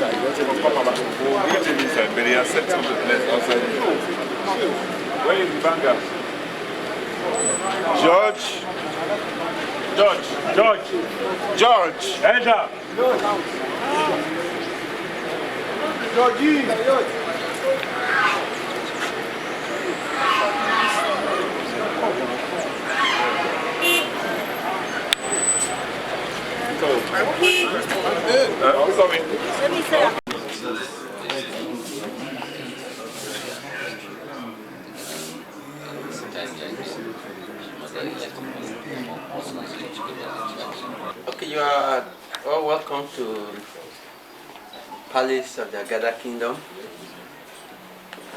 We'll reach him inside, but he has set some of the place outside. Where is the banger? George. Elder. Georgie. I'm coming. Let me say. Okay, you are all welcome to Palace of the Agada Kingdom.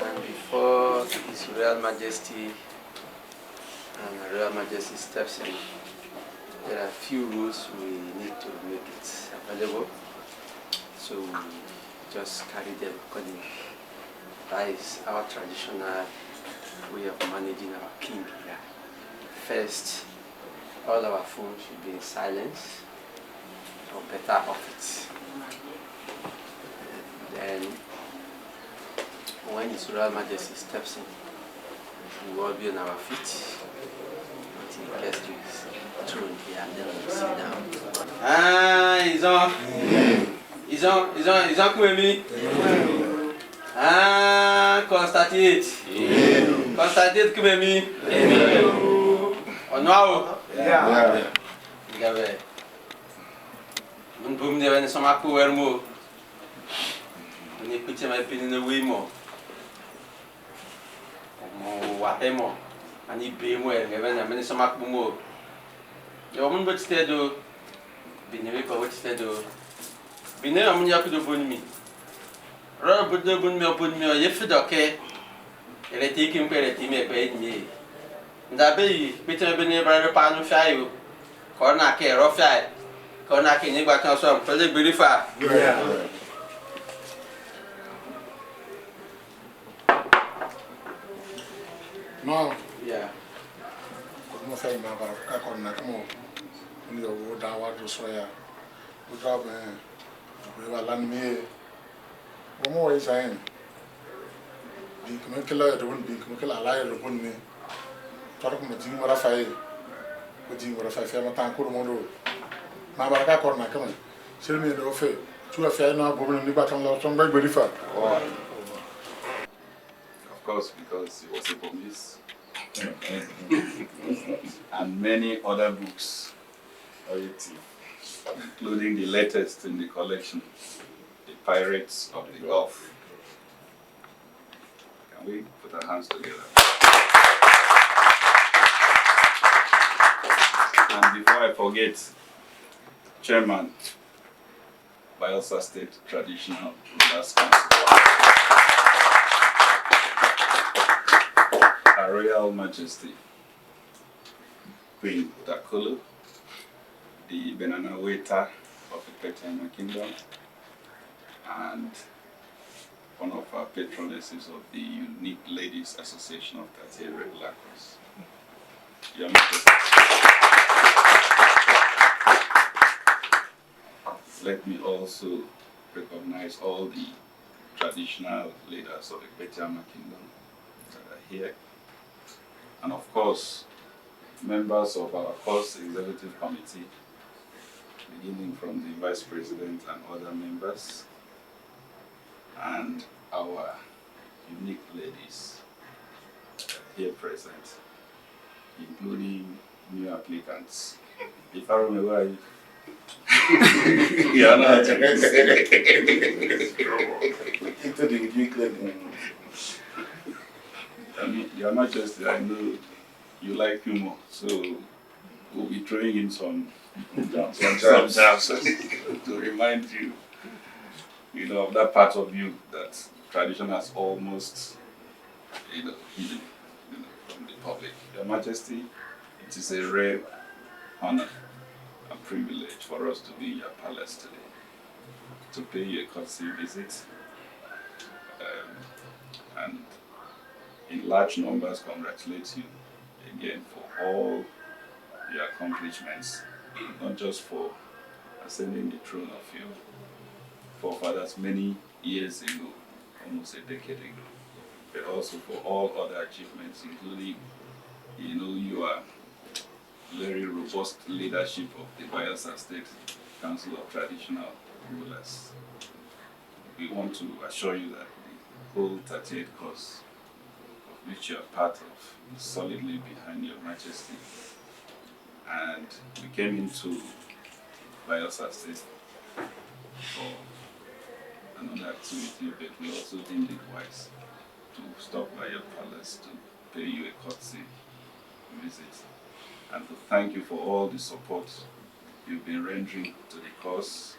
And before His Royal Majesty and Royal Majesty steps in, there are a few rules we need to make it available. So we just carry them accordingly. That is our traditional way of managing our king here. First, all our phones should be in silence or better off it. Then, when His Royal Majesty steps in, we will all be on our feet until he gets to his throne here, and then we'll sit down. He's on with me. Constatate. Constatate come with me. On now. Yeah. Gabe. Mun bum ne when some aku wermo. Ni kuche mai pini no we mo. Mo watemo. Ani be mo e gabe na meni some aku mo. Yo mun but stay do. Binwe ko what stay do. Binwe amun yaku do bonmi. Ro but do bonmi yefu do ke. Ele tiki mpere time ko enyi. Ndabe Peter Bene Brother Panu Shayo. Corner care, rough side. Corner can you back on some Elebiri far. No. Yeah. I'm saying about a corner. Come on. You go down what to swear. We drop we will land me. One more is saying. The Kumekila, the one being Kumekila, lie upon me. Talk about Jim Rafael. Jim Rafael, Matan Kurumodo. Nabaraka corner, come on. Tell me the offer. Two affairs now, going in the bottom of some very far. Of course, because it was a promise. And many other books, including the latest in the collection, The Pirates of the Gulf. Can we put our hands together? And before I forget, Chairman, Bayelsa State Traditional Rulers Council, Her Royal Majesty, Queen Dakolo, the banana waiter of Ekpetiama Kingdom, and one of our patronesses of the Unique Ladies Association of Red Lacrosse. Your Majesty. Let me also recognize all the traditional leaders of the Ekpetiama Kingdom that are here. And of course, members of our course executive committee, beginning from the Vice President and other members, and our unique ladies here present, including new applicants. If I remember, where are you? Yeah, no. Into the unique ladies. Your Majesty, I know you like humor, so we'll be throwing in some jabs to remind you, of that part of you that tradition has almost, hidden, from the public. Your Majesty, it is a rare honor and privilege for us to be in your palace today, to pay you a courtesy visit, and in large numbers congratulate you again for all your accomplishments, not just for ascending the throne of your forefathers many years ago, almost a decade ago, but also for all other achievements, including, your very robust leadership of the Bayelsa State Council of Traditional Rulers. We want to assure you that the whole 38 cause of which you are part of is solidly behind Your Majesty. And we came into Bayelsa State for another activity, but we also deemed it wise to stop by your palace to pay you a courtesy visit and to thank you for all the support you've been rendering to the cause,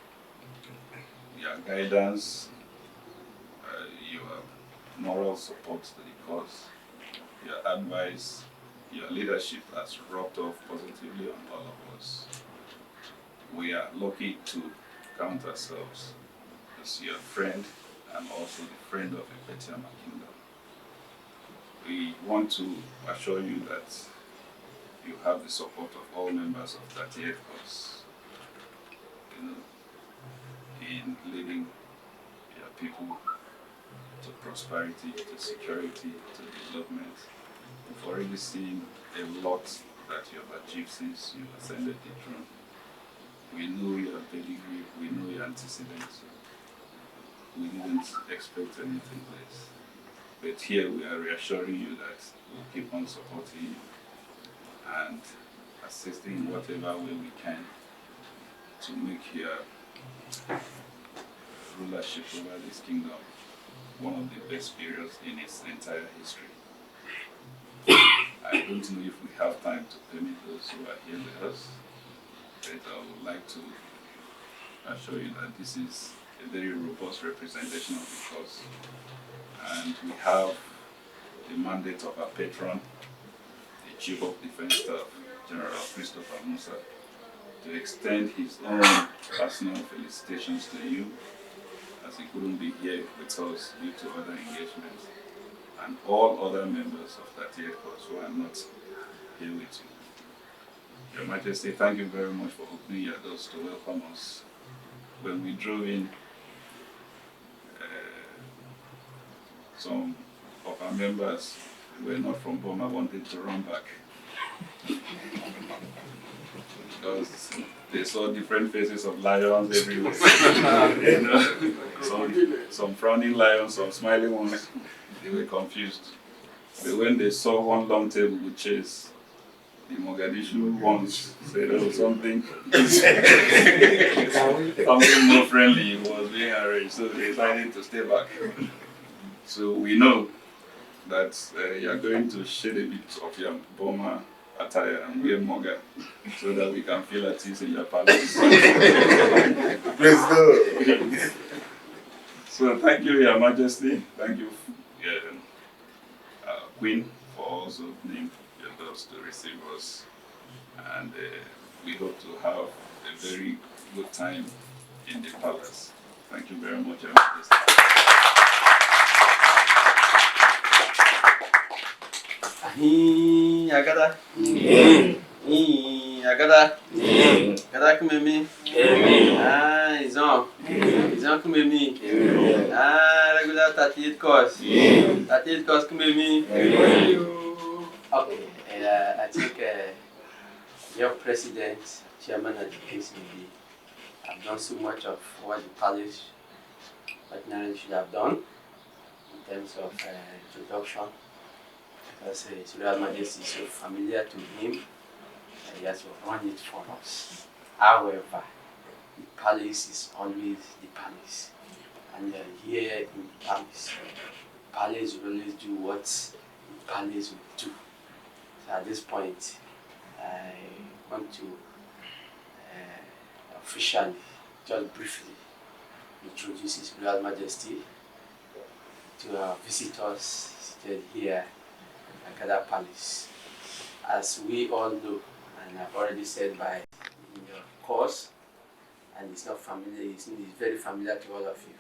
your guidance, your moral support to the cause, your advice, your leadership has rubbed off positively on all of us. We are lucky to count ourselves as your friend and also the friend of Ekpetiama Kingdom. We want to assure you that you have the support of all members of 38 cause, in leading your people to prosperity, to security, to development. We've already seen a lot that you have achieved since you ascended the throne. We know your pedigree, we know your antecedents. We didn't expect anything less. But here we are reassuring you that we'll keep on supporting you and assisting in whatever way we can to make your rulership over this kingdom one of the best periods in its entire history. I don't know if we have time to permit those who are here with us, but I would like to assure you that this is a very robust representation of the cause. And we have the mandate of our patron, the Chief of Defense Staff, General Christopher Musa, to extend his own personal felicitations to you, as he couldn't be here with us due to other engagements, and all other members of 38 Corps who are not here with you. Your Majesty, thank you very much for opening your doors to welcome us. When we drove in, some of our members who were not from Burma wanted to run back because they saw different faces of lions everywhere. Some frowning lions, some smiling ones. They were confused. But when they saw one long table with chairs, the Mogadishu ones said, "Oh, something more friendly was being arranged," so they decided to stay back. So we know that you are going to shed a bit of your Burma attire and wear Moga so that we can feel at ease in your palace. Praise God. So thank you, Your Majesty. Thank you, Queen, for also opening your doors to receive us. And we hope to have a very good time in the palace. Thank you very much, Your Majesty. Agada. Agada. Agada kumemi. Ils ont kumemi. Regular 38 course. 38 course kumemi. Okay, I think your president, chairman of the PCB, have done so much of what the palace ordinarily should have done in terms of introduction. Because His Royal Majesty is so familiar to him, he has run it for us. However, the palace is always the palace. And here in the palace will always do what the palace will do. So at this point, I want to officially, just briefly, introduce His Royal Majesty to our visitors seated here Agada Palace. As we all know, and I've already said by your course, and it's not familiar, it's very familiar to all of you.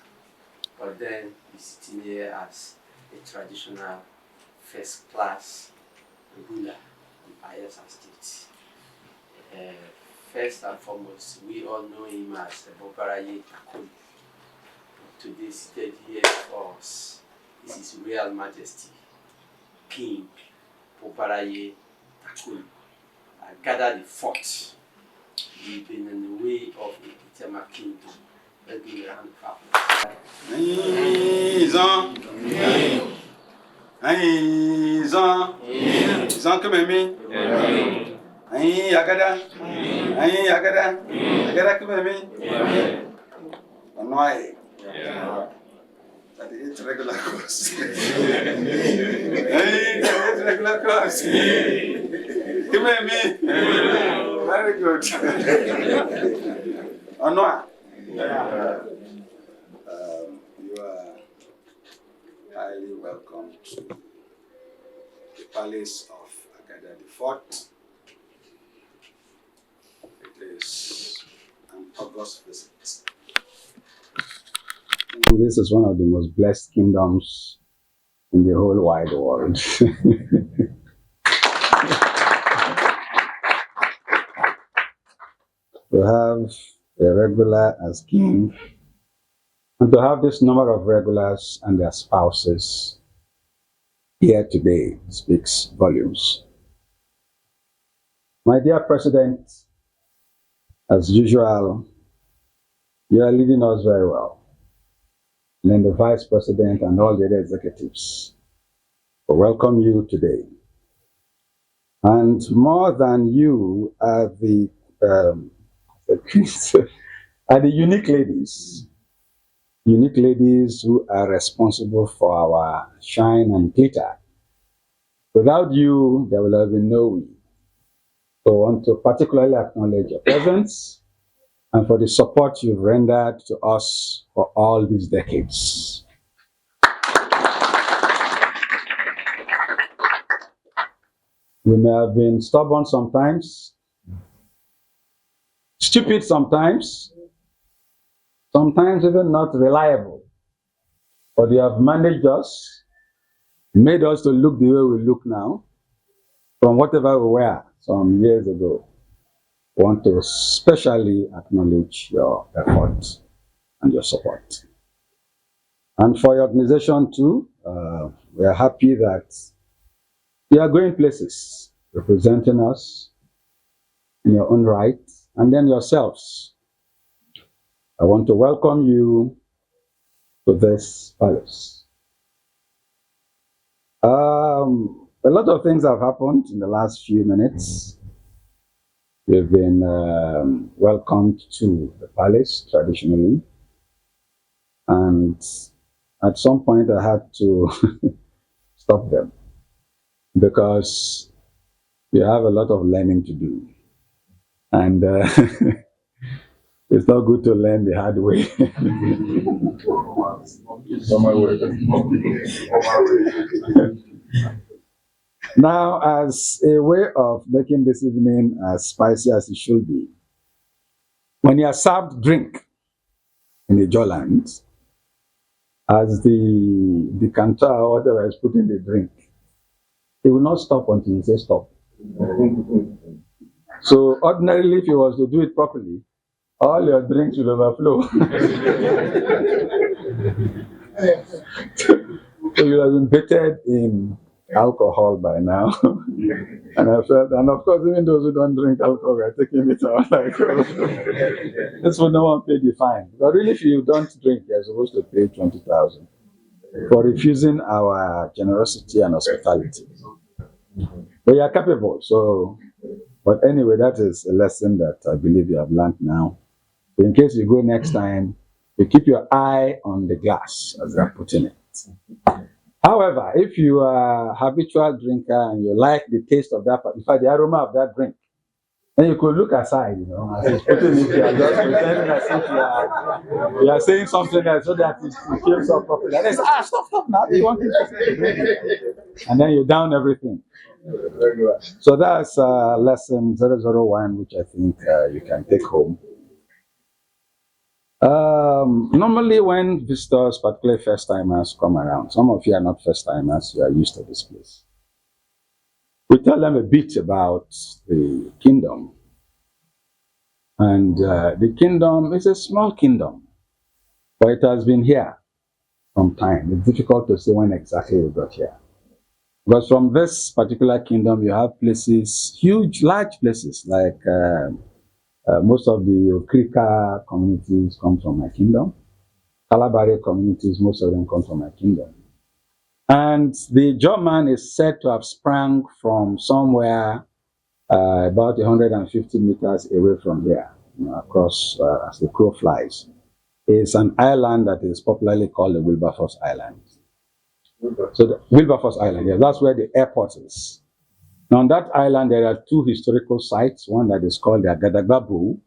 But then he's sitting here as a traditional first class ruler of Bayelsa State. First and foremost, we all know him as Bubaraye Dakolo. today seated here before us is His Royal Majesty, King Bubaraye Dakolo, Agada IV, leading in the way of Ekpetiama Kingdom. Let's give a round of applause. It's regular course. It's regular course. Come at me. Very good. Onwa. You are highly welcome to the Palace of Agada IV. It is an August visit. This is one of the most blessed kingdoms in the whole wide world. To have a regular as king, and to have this number of regulars and their spouses here today speaks volumes. My dear President, as usual, you are leading us very well. And then the Vice President and all the other executives will welcome you today. And more than you are the unique ladies who are responsible for our shine and glitter. Without you, there will have been no we. So I want to particularly acknowledge your presence and for the support you've rendered to us for all these decades. We may have been stubborn sometimes, stupid sometimes even not reliable, but you have managed us, made us to look the way we look now, from whatever we were some years ago. I want to especially acknowledge your effort and your support. And for your organization too, we are happy that you are going places, representing us in your own right, and then yourselves. I want to welcome you to this palace. A lot of things have happened in the last few minutes. We've been welcomed to the palace traditionally, and at some point I had to stop them because you have a lot of learning to do, and it's not good to learn the hard way. Now, as a way of making this evening as spicy as it should be, when you are served drink in the Joland, as the decanter or whatever is put in the drink, it will not stop until you say stop. So ordinarily, if you was to do it properly, all your drinks will overflow. So you have been baited in alcohol by now. And I felt, and of course, even those who don't drink alcohol are taking it out like, this will no one pay the fine. But really, if you don't drink, you're supposed to pay 20,000 for refusing our generosity and hospitality. But you are capable, so, but anyway, that is a lesson that I believe you have learned now. So in case you go next time, you keep your eye on the glass as they're putting it. However, if you are a habitual drinker and you like the taste of that, in fact, the aroma of that drink, then you could look aside, you know, as it's putting it, you are just pretending as if you are saying something else so that it feels so properly. And they say, stop now, you want to. And then you down everything. So that's lesson 001, which I think you can take home. Normally when visitors, particularly first-timers, come around, some of you are not first-timers, you are used to this place. We tell them a bit about the kingdom. And the kingdom is a small kingdom, but it has been here some time. It's difficult to say when exactly we got here. Because from this particular kingdom, you have places, huge, large places, like most of the Okrika communities come from my kingdom. Kalabari communities, most of them come from my kingdom. And the German is said to have sprung from somewhere about 150 meters away from here, across as the crow flies. It's an island that is popularly called the Wilberforce Island. So the Wilberforce Island, yes, that's where the airport is. Now on that island, there are two historical sites, one that is called the Agada.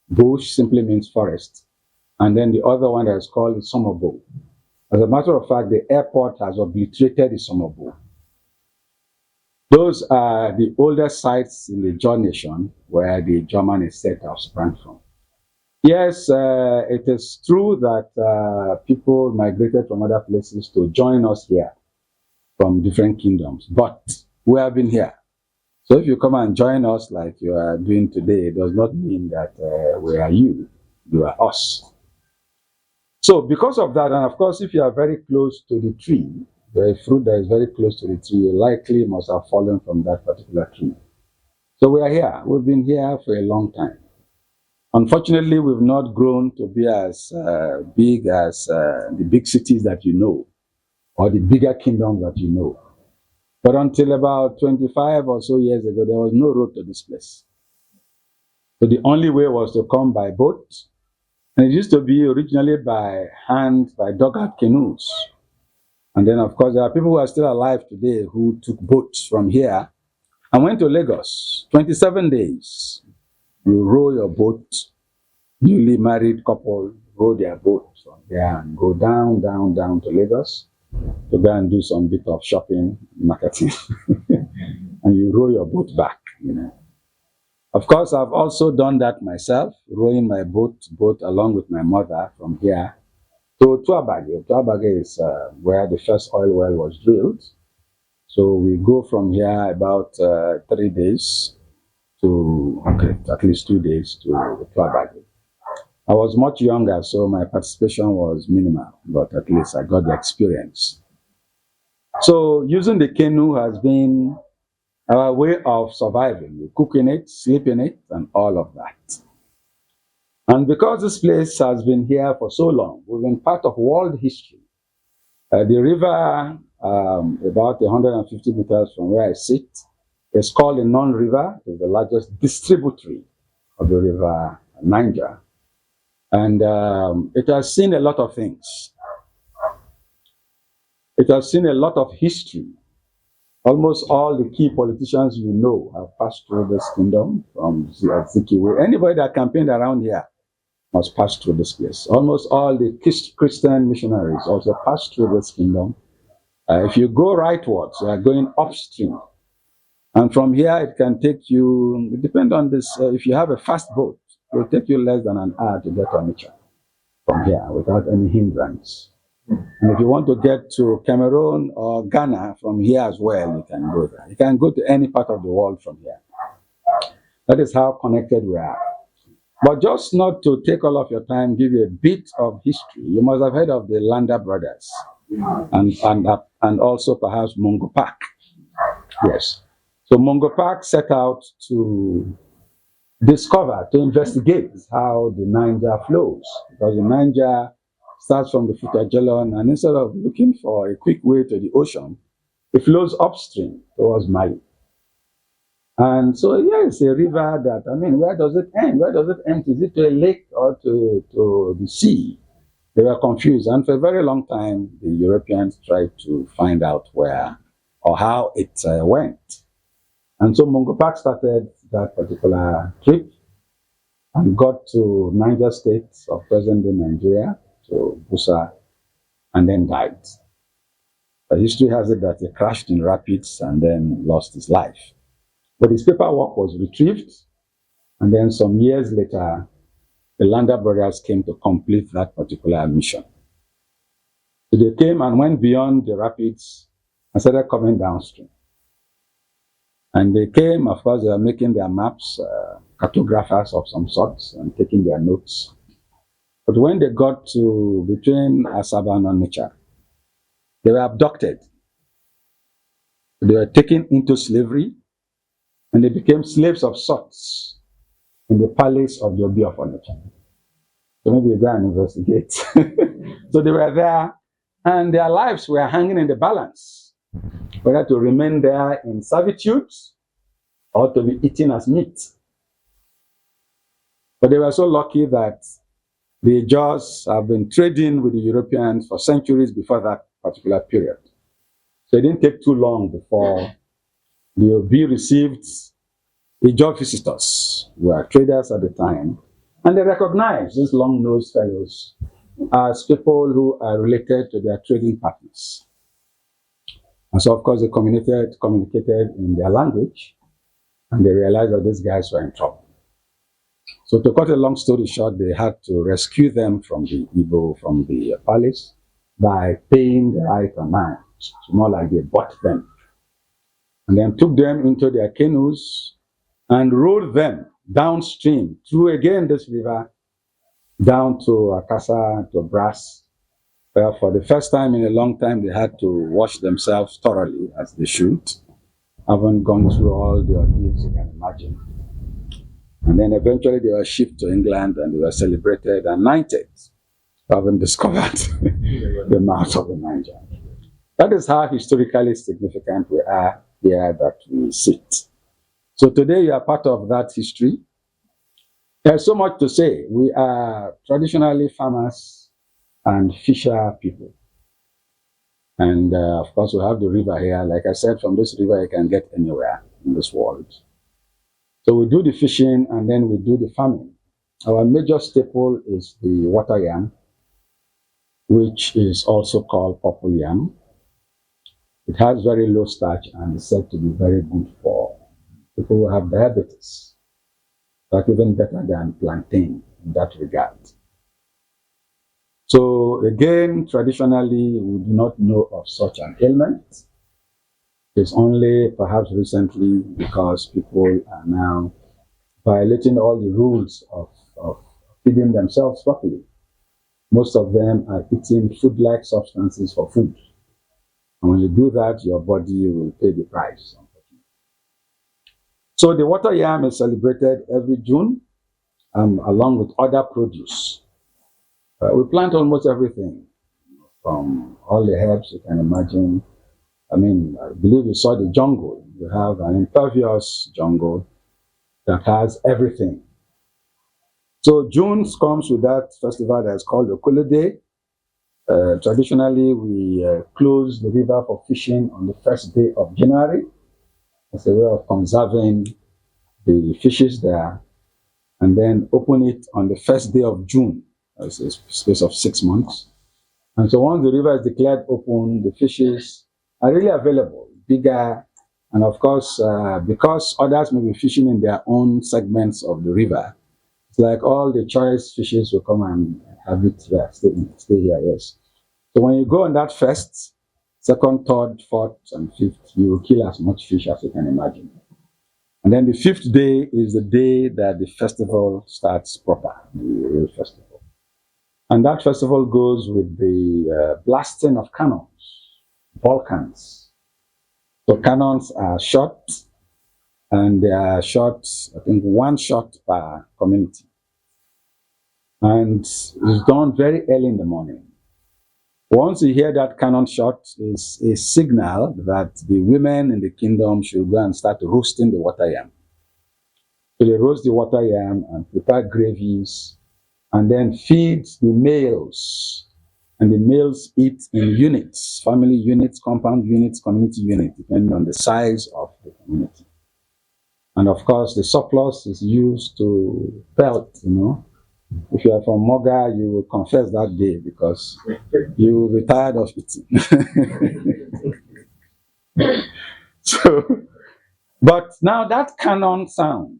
Bush simply means forest. And then the other one that is called the Somerbo. As a matter of fact, the airport has obliterated the Somerbo. Those are the oldest sites in the Jaw Nation where the German is said to have sprung from. Yes, it is true that people migrated from other places to join us here from different kingdoms, but we have been here. So if you come and join us like you are doing today, it does not mean that we are you, you are us. So because of that, and of course, if you are very close to the tree, the fruit that is very close to the tree, you likely must have fallen from that particular tree. So we are here. We've been here for a long time. Unfortunately, we've not grown to be as big as the big cities that you know, or the bigger kingdoms that you know. But until about 25 or so years ago, there was no road to this place. So the only way was to come by boat. And it used to be originally by hand, by dugout canoes. And then, of course, there are people who are still alive today who took boats from here and went to Lagos. 27 days. You row your boat, newly married couple row their boat from there and go down to Lagos to go and do some bit of shopping, marketing. And you row your boat back, Of course, I've also done that myself, rowing my boat along with my mother from here to Tuabage. Tuabage is where the first oil well was drilled. So we go from here about 3 days at least 2 days to Tuabage. I was much younger, so my participation was minimal, but at least I got the experience. So using the canoe has been our way of surviving. We cook in it, sleep in it, and all of that. And because this place has been here for so long, we've been part of world history. The river, about 150 meters from where I sit, is called the Non River. It's the largest distributary of the river Niger. And it has seen a lot of things. It has seen a lot of history. Almost all the key politicians you know have passed through this kingdom, from Zikiwe. Anybody that campaigned around here must pass through this place. Almost all the Christian missionaries also passed through this kingdom. If you go rightwards, you are going upstream. And from here, it can take you, it depends on this, if you have a fast boat, it will take you less than an hour to get to Onitsha from here without any hindrance. And if you want to get to Cameroon or Ghana from here as well, you can go there. You can go to any part of the world from here. That is how connected we are. But just not to take all of your time, give you a bit of history. You must have heard of the Landa brothers and also perhaps Mungo Park. Yes. So Mungo Park set out to discover, to investigate how the Niger flows. Because the Niger starts from the Futajalon, and instead of looking for a quick way to the ocean, it flows upstream towards Mali. And so here is a river that, where does it end? Where does it end? Is it to a lake or to the sea? They were confused. And for a very long time, the Europeans tried to find out where or how it went. And so Mungo Park started that particular trip and got to Niger State of present-day Nigeria, to Busa, and then died. The history has it that he crashed in rapids and then lost his life. But his paperwork was retrieved, and then some years later, the Landa brothers came to complete that particular mission. So they came and went beyond the rapids and started coming downstream. And they came, of course, they were making their maps, cartographers of some sorts, and taking their notes. But when they got to between Asaba and Onitsha, they were abducted. They were taken into slavery, and they became slaves of sorts in the palace of the Obi of Onitsha. So maybe you go and investigate. So they were there, and their lives were hanging in the balance, whether to remain there in servitude or to be eaten as meat. But they were so lucky that the Jaws have been trading with the Europeans for centuries before that particular period. So it didn't take too long before the Obi received the Jaw visitors, who were traders at the time, and they recognized these long-nosed fellows as people who are related to their trading partners. And so, of course, they communicated in their language, and they realized that these guys were in trouble. So to cut a long story short, they had to rescue them from the Igbo, from the palace, by paying the right amount. It's more like they bought them. And then took them into their canoes and rowed them downstream through again this river, down to Akasa, to Brass, where for the first time in a long time they had to wash themselves thoroughly, as they should, having gone through all the ordeals you can imagine. And then eventually they were shipped to England and they were celebrated and knighted, having discovered the mouth of the Niger. That is how historically significant we are here that we sit. So today you are part of that history. There's so much to say. We are traditionally farmers and fisher people. And of course we have the river here. Like I said, from this river you can get anywhere in this world. So we do the fishing and then we do the farming. Our major staple is the water yam, which is also called purple yam. It has very low starch and is said to be very good for people who have diabetes. But even better than plantain in that regard. So again, traditionally, we do not know of such an ailment. It's only perhaps recently because people are now violating all the rules of feeding themselves properly. Most of them are eating food-like substances for food. And when you do that, your body will pay the price. So the water yam is celebrated every June, along with other produce. We plant almost everything, from all the herbs you can imagine. I mean, I believe you saw the jungle. You have an impervious jungle that has everything. So June comes with that festival that is called the Okolo Day. Traditionally, we close the river for fishing on the first day of January. As a way of conserving the fishes there, and then open it on the first day of June, as a space of 6 months. And so once the river is declared open, the fishes are really available, bigger, and of course, because others may be fishing in their own segments of the river, it's like all the choice fishes will come and have it there, stay here, yes. So when you go on that first, second, third, fourth, and fifth, you will kill as much fish as you can imagine. And then the fifth day is the day that the festival starts proper, the real festival. And that festival goes with the blasting of cannons, ball cannons. So cannons are shot, and they are shot, I think, 1 shot per community. And it's done very early in the morning. Once you hear that cannon shot, is a signal that the women in the kingdom should go and start roasting the water yam. So they roast the water yam and prepare gravies, and then feed the males. And the males eat in units, family units, compound units, community units, depending on the size of the community. And of course, the surplus is used to pelt, you know. If you are from Moga, you will confess that day because you will be tired of eating. So, but now that cannon sound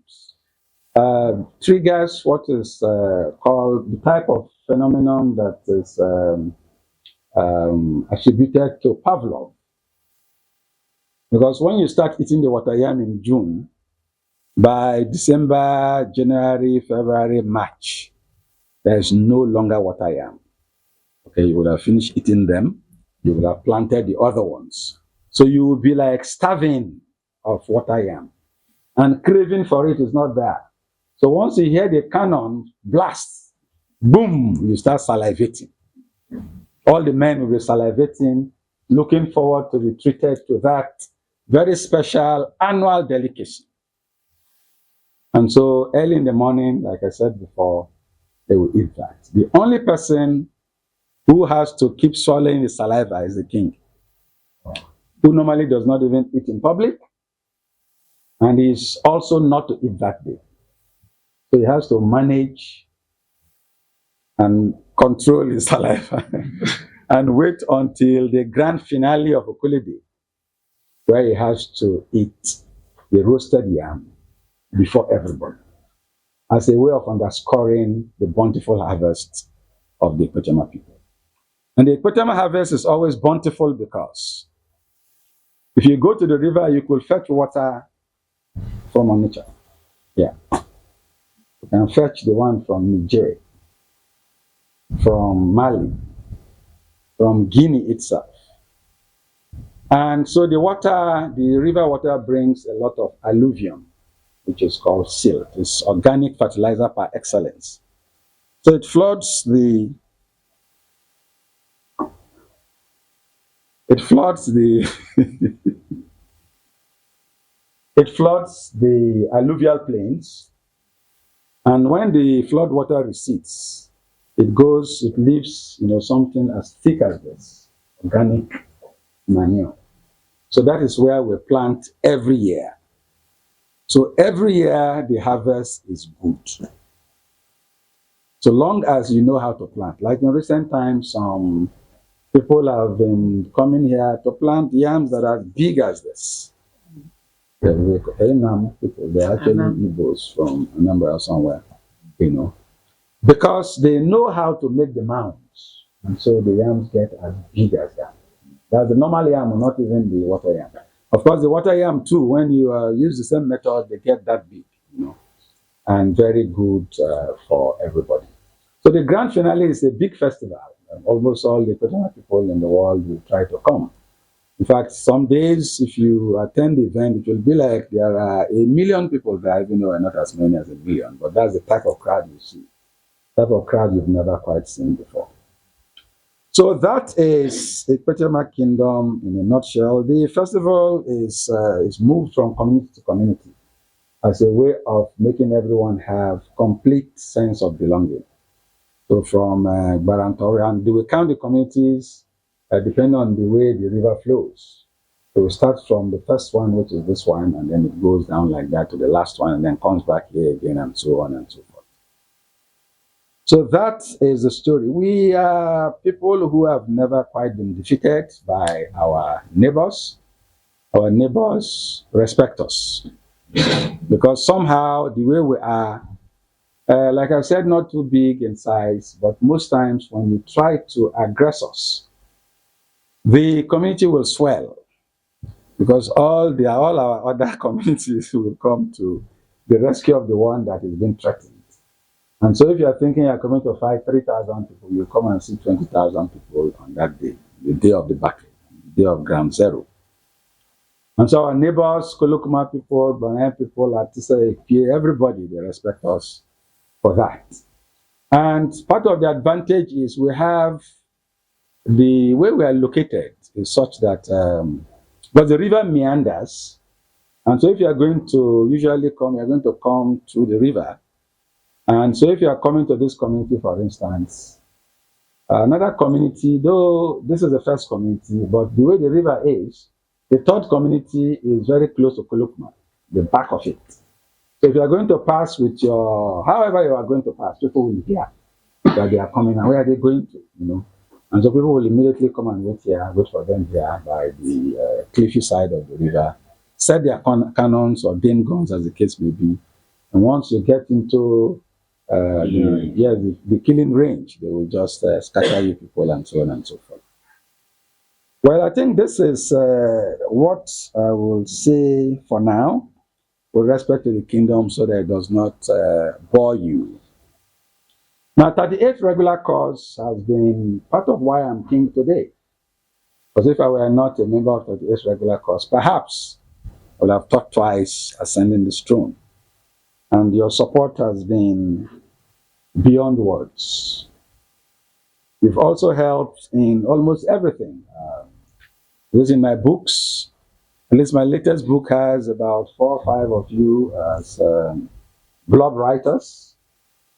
triggers what is called the type of phenomenon that is attributed to Pavlov. Because when you start eating the water yam in June, by December, January, February, March, there's no longer water yam. Okay, you would have finished eating them, you would have planted the other ones. So you will be like starving of water yam. And craving for it is not there. So once you hear the cannon blast, boom, you start salivating. All the men will be salivating, looking forward to be treated to that very special annual delicacy. And so early in the morning, like I said before, they will eat that. The only person who has to keep swallowing the saliva is the king, who normally does not even eat in public, and is also not to eat that day. So he has to manage and control his saliva and wait until the grand finale of Okulide, where he has to eat the roasted yam before everybody, as a way of underscoring the bountiful harvest of the Ekpetiama people. And the Ekpetiama harvest is always bountiful because if you go to the river, you could fetch water from Onitsha. Yeah. You can fetch the one from Niger, from Mali, from Guinea itself. And so the river water brings a lot of alluvium, which is called silt. It's organic fertilizer par excellence. So it floods the it floods the alluvial plains, and when the flood water recedes, it leaves something as thick as this organic manure. So that is where we plant every year. So every year the harvest is good, so long as you know how to plant. Like in recent times, some people have been coming here to plant yams that are big as this. Enam people, they're actually Igbos from Anambra or somewhere, because they know how to make the mounds, and so the yams get as big as that. That's the normal yam, not even the water yam. Of course, the water yam too, when you use the same method, they get that big, and very good for everybody. So the grand finale is a big festival. Almost all the Ekpetiama people in the world will try to come. In fact, some days, if you attend the event, it will be like there are 1 million people there, even though not as many as 1 million. But that's the type of crowd you see, type of crowd you've never quite seen before. So that is the Ekpetiama Kingdom in a nutshell. The festival is moved from community to community as a way of making everyone have complete sense of belonging. So from Gbarantoru, and they will count the communities depending on the way the river flows. So we start from the first one, which is this one, and then it goes down like that to the last one, and then comes back here again, and so on and so forth. So that is the story. We are people who have never quite been defeated by our neighbors. Our neighbors respect us because somehow the way we are, like I said, not too big in size, but most times when you try to aggress us, the community will swell because all our other communities will come to the rescue of the one that is being threatened. And so if you are thinking you are coming to fight 3,000 people, you come and see 20,000 people on that day, the day of the battle, the day of ground zero. And so our neighbors, Kolokuma people, Banayan people, Atisa, everybody, they respect us for that. And part of the advantage is we have the way we are located is such that but the river meanders, and so if you are going to usually come, you're going to come through the river. And so if you are coming to this community, for instance, another community, though this is the first community, but the way the river is, the third community is very close to Kolokuma, the back of it. So if you are going to pass with however you are going to pass, people will hear that they are coming, and where are they going to, And so people will immediately come and wait for them here by the cliffy side of the river, set their cannons or dame guns as the case may be. And once you get into the killing range, they will just scatter you people and so on and so forth. Well, I think this is what I will say for now with respect to the kingdom, so that it does not bore you. Now, 38 regular course has been part of why I'm king today. Because if I were not a member of 38 regular course, perhaps I would have thought twice ascending this throne. And your support has been beyond words. You've also helped in almost everything. Using my books, at least my latest book has about 4 or 5 of you as blog writers.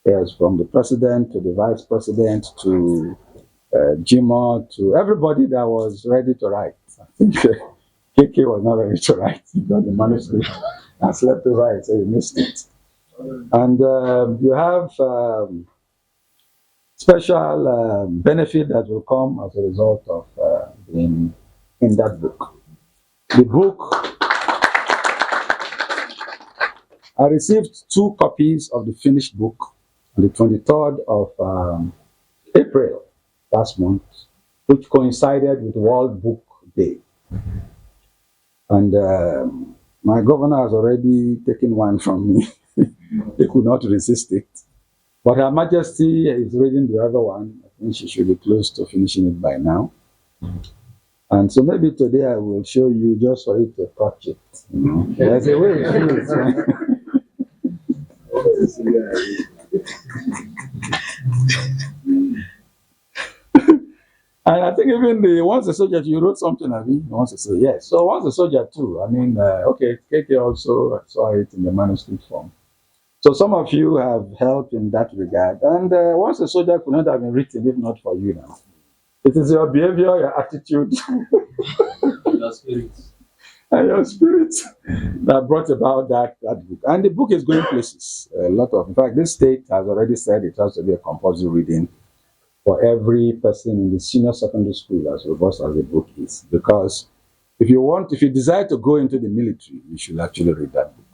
Yes, from the president to the vice president to Jimo to everybody that was ready to write. I think KK was not ready to write. He got the manuscript and slept over it, so he missed it. And you have special benefit that will come as a result of being in that book. The book, I received 2 copies of the finished book on the 23rd of April last month, which coincided with World Book Day. And my governor has already taken one from me. He could not resist it. But Her Majesty is reading the other one. I think she should be close to finishing it by now. And so maybe today I will show you just for you to touch it. You know? There's a way it feels. And I think even Once a Soldier, you wrote something, I mean, Once a Soldier, yes. So Once a Soldier too, I mean, okay, KK also saw it in the manuscript form. So some of you have helped in that regard. And Once a Soldier could not have been written if not for you now. It is your behavior, your attitude, Your spirit. and your spirit that brought about that book. And the book is going places. A lot of, in fact, this state has already said it has to be a compulsory reading for every person in the senior secondary school, as robust as the book is. Because if you desire to go into the military, you should actually read that book.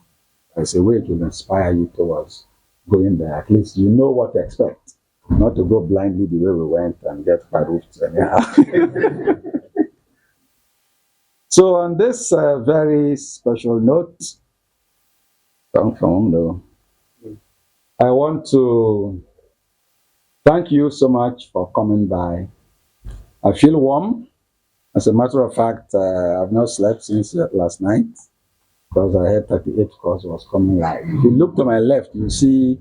As a way it will inspire you towards going there. At least you know what to expect. Not to go blindly the way we went and get roofed anyhow. So on this very special note, I want to thank you so much for coming by. I feel warm. As a matter of fact, I've not slept since last night because I heard 38 course was coming live. If you look to my left, you see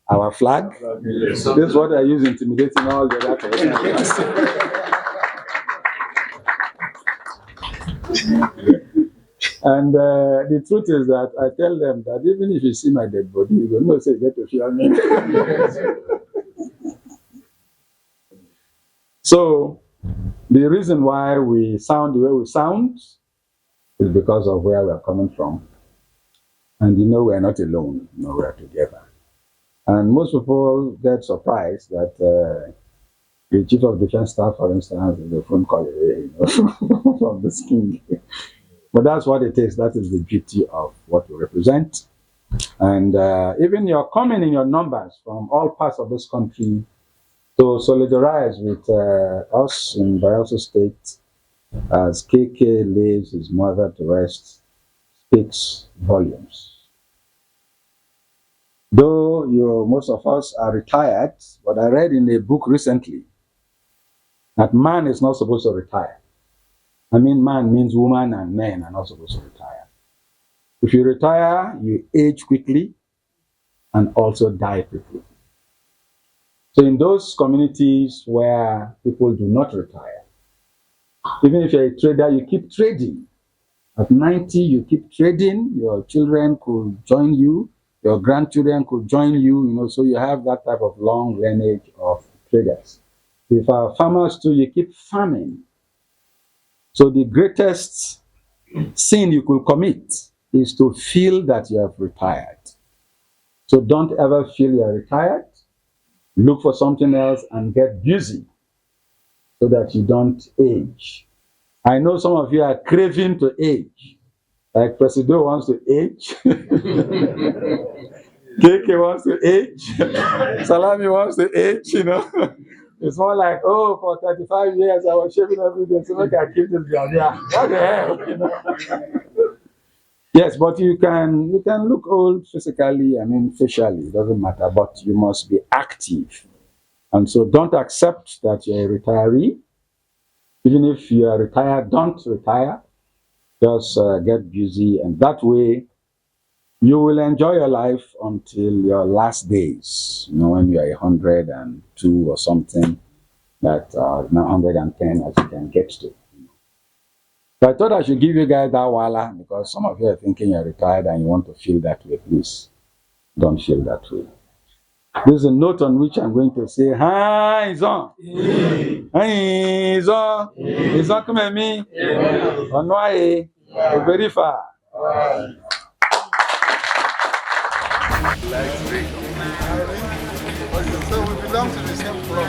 our flag. This is what I use intimidating all the other persons. And the truth is that I tell them that even if you see my dead body, you don't know, say, get to fear me. So, the reason why we sound the way we sound is because of where we are coming from. And you know, we're not alone, you know, we're together. And most people get surprised that the Chief of Defense Staff, for instance, is a phone call away, you know, from the king. But that's what it is. That is the beauty of what we represent. And even you're coming in your numbers from all parts of this country to solidarize with us in Bayelsa State as KK lays his mother to rest speaks volumes. Though most of us are retired, but I read in a book recently that man is not supposed to retire. I mean, man means woman and men are not supposed to retire. If you retire, you age quickly and also die quickly. So in those communities where people do not retire, even if you're a trader, you keep trading. At 90, you keep trading. Your children could join you. Your grandchildren could join you, you know, so you have that type of long lineage of traders. If our farmers too, you keep farming. So the greatest sin you could commit is to feel that you have retired. So don't ever feel you're retired. Look for something else and get busy so that you don't age. I know some of you are craving to age. Like Presido wants to age. KK wants to age. Salami wants to age, you know. It's more like, oh, for 35 years I was shaving every day, so maybe I keep this beard. Yeah, what the hell, you know? Yes, but you can look old physically, I mean facially, it doesn't matter, but you must be active. And so don't accept that you're a retiree. Even if you are retired, don't retire. Just get busy, and that way you will enjoy your life until your last days. When you are 102 or something, that now 110 as you can get to. So I thought I should give you guys that wala because some of you are thinking you're retired and you want to feel that way. Please don't feel that way. This is a note on which I'm going to say, hi, it's on. Hi, it's on. It's on, come at me. On why? Very far. So we belong to the same club.